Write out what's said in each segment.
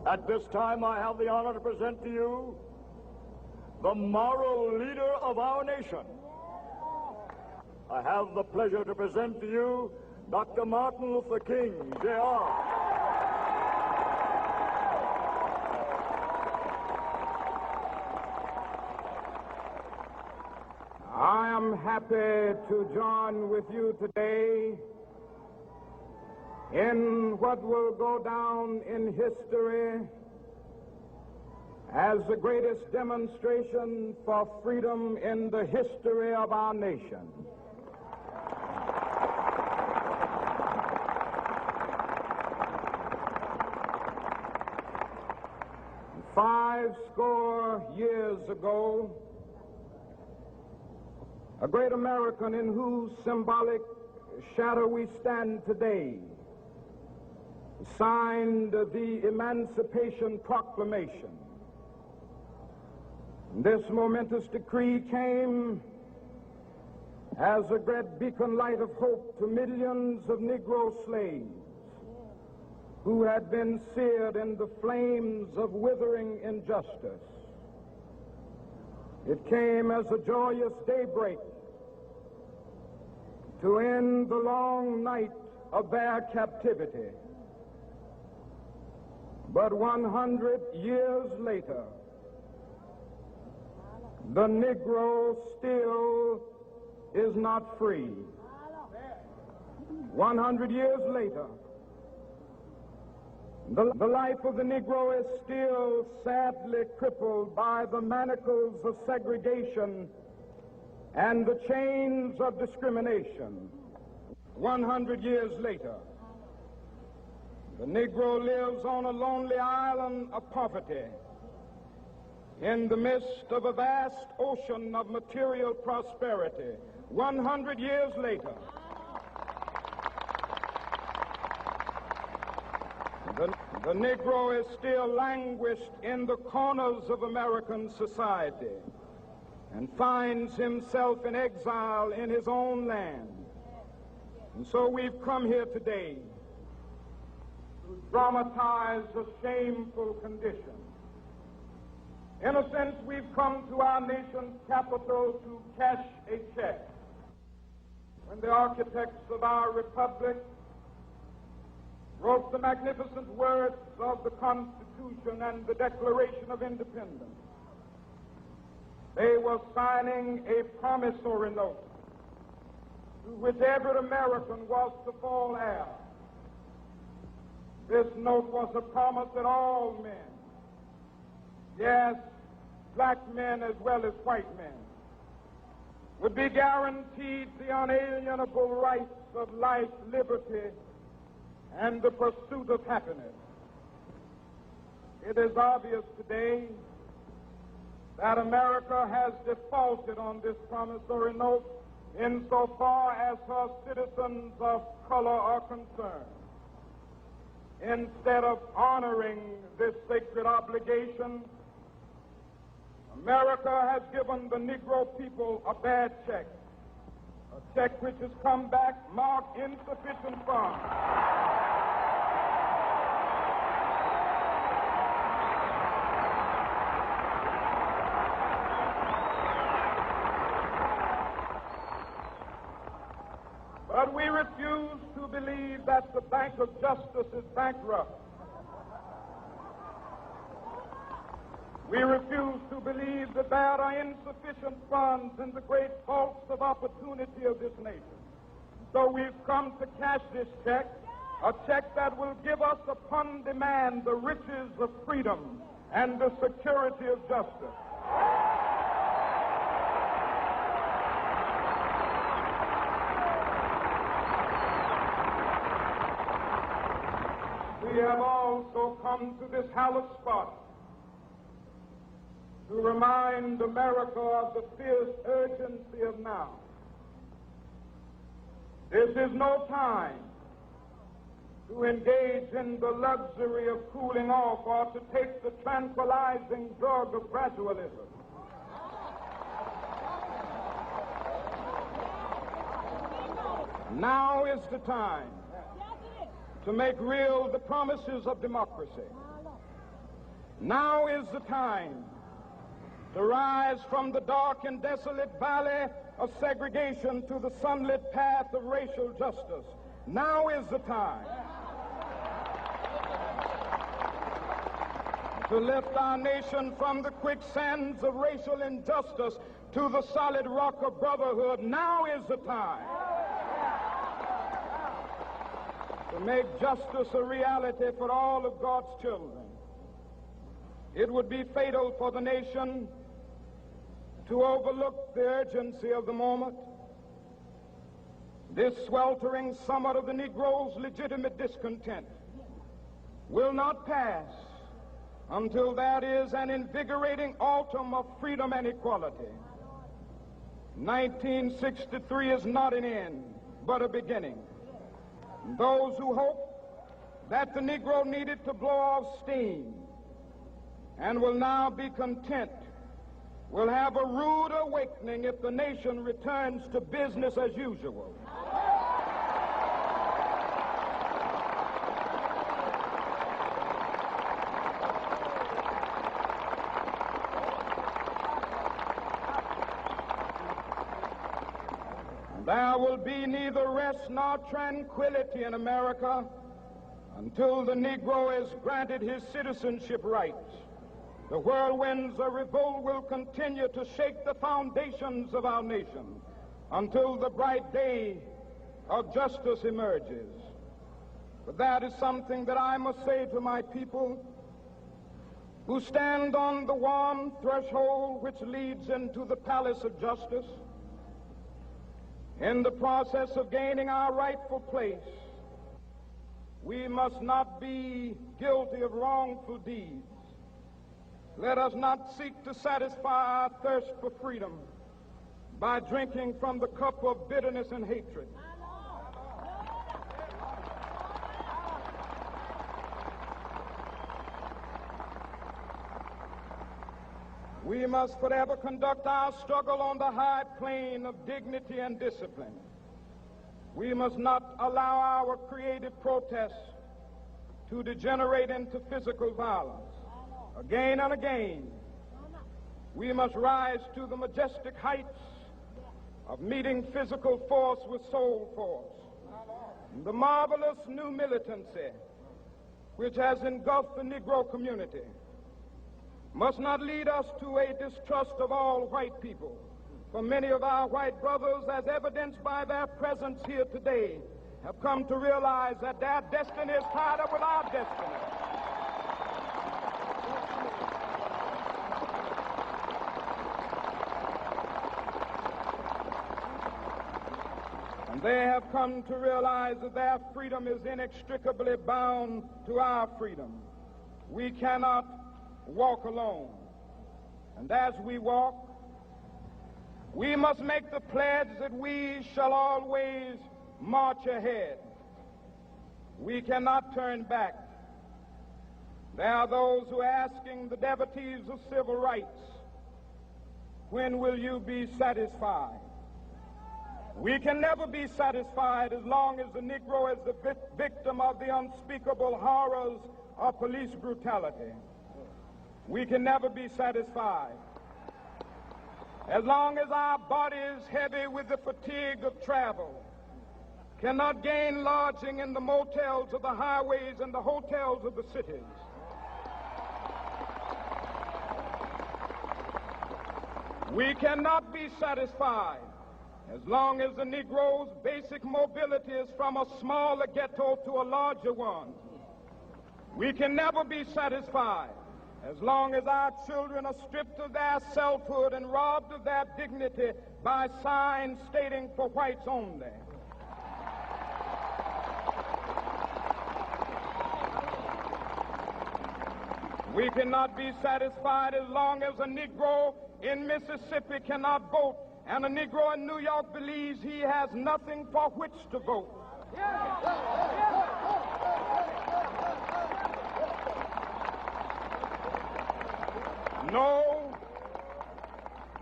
At this time, I have the honor to present to you the moral leader of our nation. I have the pleasure to present to you Dr. Martin Luther King, Jr. I am happy to join with you today in what will go down in history as the greatest demonstration for freedom in the history of our nation. Five score years ago, a great American in whose symbolic shadow we stand today signed the Emancipation Proclamation. This momentous decree came as a great beacon light of hope to millions of Negro slaves who had been seared in the flames of withering injustice. It came as a joyous daybreak to end the long night of their captivity. But 100 years later, the Negro still is not free. 100 years later, the life of the Negro is still sadly crippled by the manacles of segregation and the chains of discrimination. 100 years later, the Negro lives on a lonely island of poverty in the midst of a vast ocean of material prosperity. 100 years later, the Negro is still languished in the corners of American society and finds himself in exile in his own land. And so we've come here today to dramatize a shameful condition. In a sense, we've come to our nation's capital to cash a check. When the architects of our republic wrote the magnificent words of the Constitution and the Declaration of Independence, they were signing a promissory note to which every American was to fall heir. This note was a promise that all men, yes, black men as well as white men, would be guaranteed the unalienable rights of life, liberty, and the pursuit of happiness. It is obvious today that America has defaulted on this promissory note insofar as her citizens of color are concerned. Instead of honoring this sacred obligation, America has given the Negro people a bad check, a check which has come back marked insufficient funds. But we refuse to believe that the Bank of Justice is bankrupt. We refuse to believe that there are insufficient funds in the great vaults of opportunity of this nation. So we've come to cash this check, a check that will give us upon demand the riches of freedom and the security of justice. We have also come to this hallowed spot to remind America of the fierce urgency of now. This is no time to engage in the luxury of cooling off or to take the tranquilizing drug of gradualism. Now is the time to make real the promises of democracy. Now is the time to rise from the dark and desolate valley of segregation to the sunlit path of racial justice. Now is the time to lift our nation from the quicksands of racial injustice to the solid rock of brotherhood. Now is the time to make justice a reality for all of God's children. It would be fatal for the nation to overlook the urgency of the moment. This sweltering summit of the Negro's legitimate discontent will not pass until there is an invigorating autumn of freedom and equality. 1963 is not an end, but a beginning. Those who hope that the Negro needed to blow off steam and will now be content will have a rude awakening if the nation returns to business as usual. There will be neither rest nor tranquility in America until the Negro is granted his citizenship rights. The whirlwinds of revolt will continue to shake the foundations of our nation until the bright day of justice emerges. But that is something that I must say to my people who stand on the warm threshold which leads into the palace of justice. In the process of gaining our rightful place, we must not be guilty of wrongful deeds. Let us not seek to satisfy our thirst for freedom by drinking from the cup of bitterness and hatred. We must forever conduct our struggle on the high plane of dignity and discipline. We must not allow our creative protests to degenerate into physical violence. Again and again, we must rise to the majestic heights of meeting physical force with soul force. The marvelous new militancy which has engulfed the Negro community must not lead us to a distrust of all white people. For many of our white brothers, as evidenced by their presence here today, have come to realize that their destiny is tied up with our destiny. And they have come to realize that their freedom is inextricably bound to our freedom. We cannot walk alone. And as we walk, we must make the pledge that we shall always march ahead. We cannot turn back. There are those who are asking the devotees of civil rights, when will you be satisfied? We can never be satisfied as long as the Negro is the victim of the unspeakable horrors of police brutality. We can never be satisfied as long as our bodies, heavy with the fatigue of travel, cannot gain lodging in the motels of the highways and the hotels of the cities. We cannot be satisfied as long as the Negro's basic mobility is from a smaller ghetto to a larger one. We can never be satisfied as long as our children are stripped of their selfhood and robbed of their dignity by signs stating for whites only. We cannot be satisfied as long as a Negro in Mississippi cannot vote and a Negro in New York believes he has nothing for which to vote.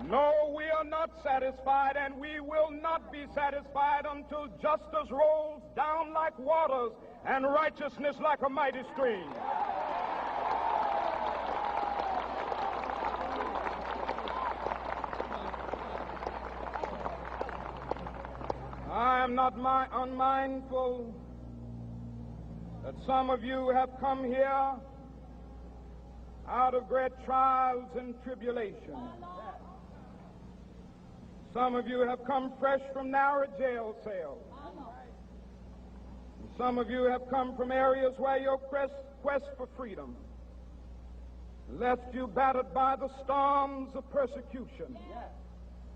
No, we are not satisfied, and we will not be satisfied until justice rolls down like waters and righteousness like a mighty stream. not unmindful that some of you have come here out of great trials and tribulations. Some of you have come fresh from narrow jail cells. And some of you have come from areas where your quest for freedom left you battered by the storms of persecution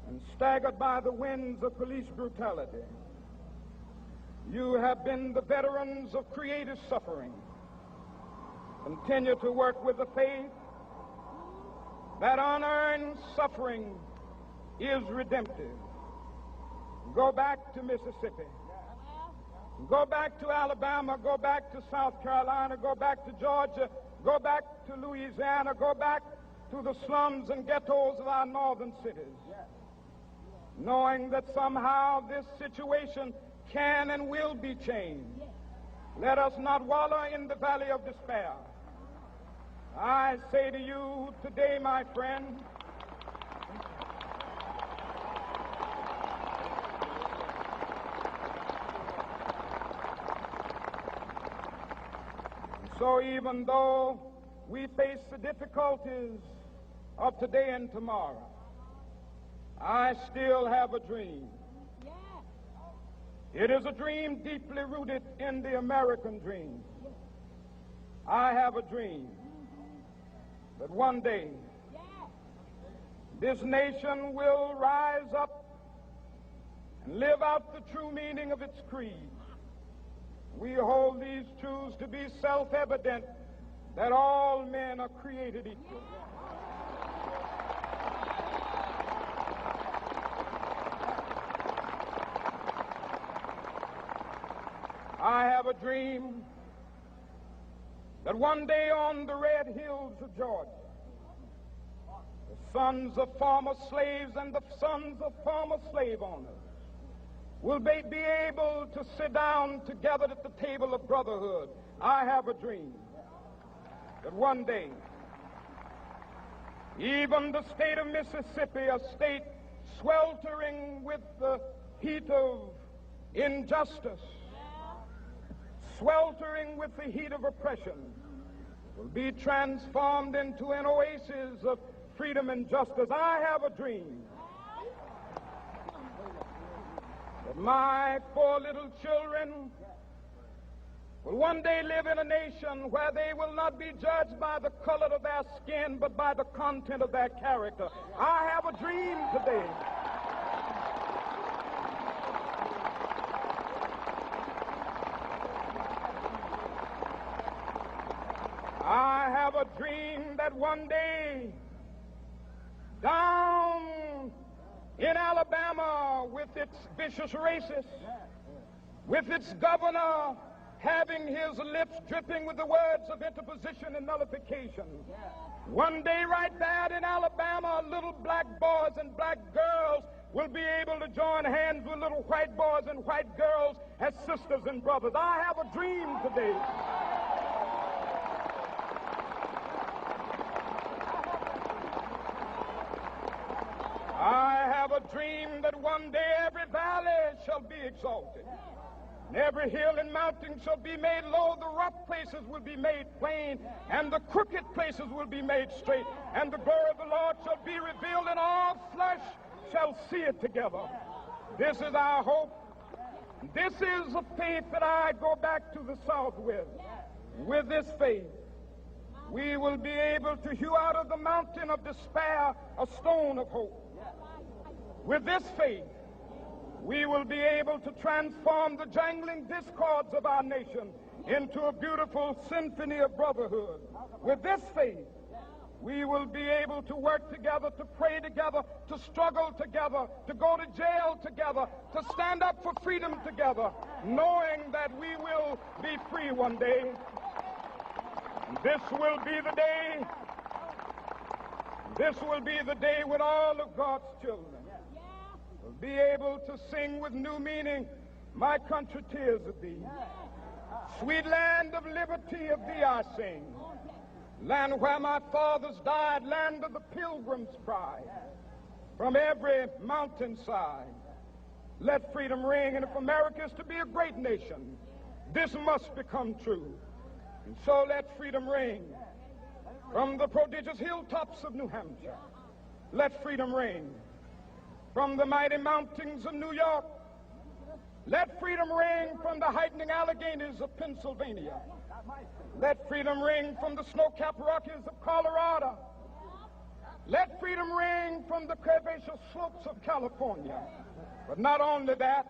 and staggered by the winds of police brutality. You have been the veterans of creative suffering. Continue to work with the faith that unearned suffering is redemptive. Go back to Mississippi. Go back to Alabama. Go back to South Carolina. Go back to Georgia. Go back to Louisiana. Go back to the slums and ghettos of our northern cities, knowing that somehow this situation can and will be changed. Let us not wallow in the valley of despair. I say to you today, my friend, so even though we face the difficulties of today and tomorrow, I still have a dream. It is a dream deeply rooted in the American dream. I have a dream that one day this nation will rise up and live out the true meaning of its creed. We hold these truths to be self-evident, that all men are created equal. I have a dream that one day on the red hills of Georgia, the sons of former slaves and the sons of former slave owners will be able to sit down together at the table of brotherhood. I have a dream that one day even the state of Mississippi, a state sweltering with the heat of injustice, sweltering with the heat of oppression, will be transformed into an oasis of freedom and justice. I have a dream that my 4 little children will one day live in a nation where they will not be judged by the color of their skin, but by the content of their character. I have a dream today I have a dream that one day down in Alabama, with its vicious racists, with its governor having his lips dripping with the words of interposition and nullification, one day right there in Alabama, little black boys and black girls will be able to join hands with little white boys and white girls as sisters and brothers. I have a dream today I have a dream that one day every valley shall be exalted, and every hill and mountain shall be made low. The rough places will be made plain, and the crooked places will be made straight, and the glory of the Lord shall be revealed, and all flesh shall see it together. This is our hope. This is a faith that I go back to the South with. With this faith, we will be able to hew out of the mountain of despair a stone of hope. With this faith, we will be able to transform the jangling discords of our nation into a beautiful symphony of brotherhood. With this faith, we will be able to work together, to pray together, to struggle together, to go to jail together, to stand up for freedom together, knowing that we will be free one day. This will be the day. This will be the day when all of God's children will be able to sing with new meaning, "My country, tears of thee. Sweet land of liberty, of thee I sing. Land where my fathers died, land of the pilgrim's pride. From every mountainside, Let freedom ring, and if America is to be a great nation, this must become true. And so let freedom ring from the prodigious hilltops of New Hampshire. Let freedom ring from the mighty mountains of New York. Let freedom ring from the heightening Alleghenies of Pennsylvania. Let freedom ring from the snow-capped Rockies of Colorado. Let freedom ring from the curvaceous slopes of California. But not only that,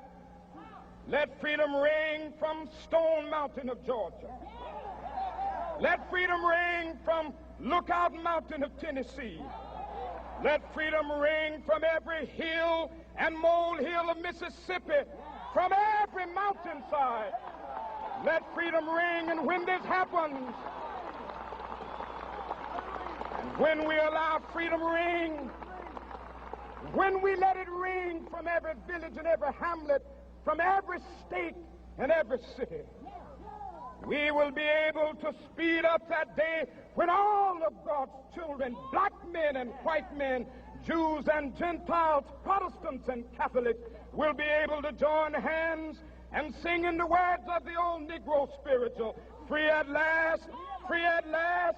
let freedom ring from Stone Mountain of Georgia. Let freedom ring from Lookout Mountain of Tennessee. Let freedom ring from every hill and molehill of Mississippi, from every mountainside. Let freedom ring, and when this happens, and when we allow freedom ring, when we let it ring from every village and every hamlet, from every state and every city, we will be able to speed up that day when all of God's children, black men and white men, Jews and Gentiles, Protestants and Catholics, will be able to join hands and sing in the words of the old Negro spiritual, free at last, free at last,